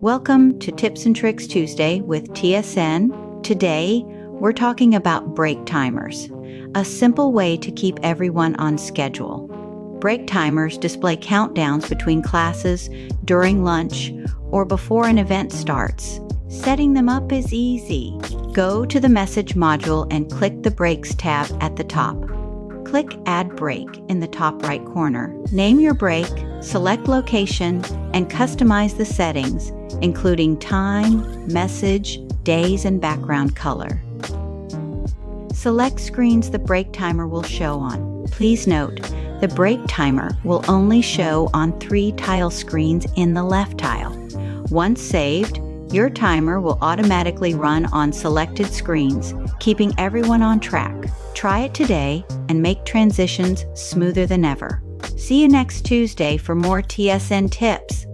Welcome to Tips and Tricks Tuesday with TSN. Today, we're talking about break timers, a simple way to keep everyone on schedule. Break timers display countdowns between classes, during lunch, or before an event starts. Setting them up is easy. Go to the Message module and click the Breaks tab at the top. Click Add Break in the top right corner. Name your break, select location, and customize the settings, including time, message, days, and background color. Select screens the break timer will show on. Please note, the break timer will only show on 3 tile screens in the left tile. Once saved, your timer will automatically run on selected screens, keeping everyone on track. Try it today and make transitions smoother than ever. See you next Tuesday for more TSN tips.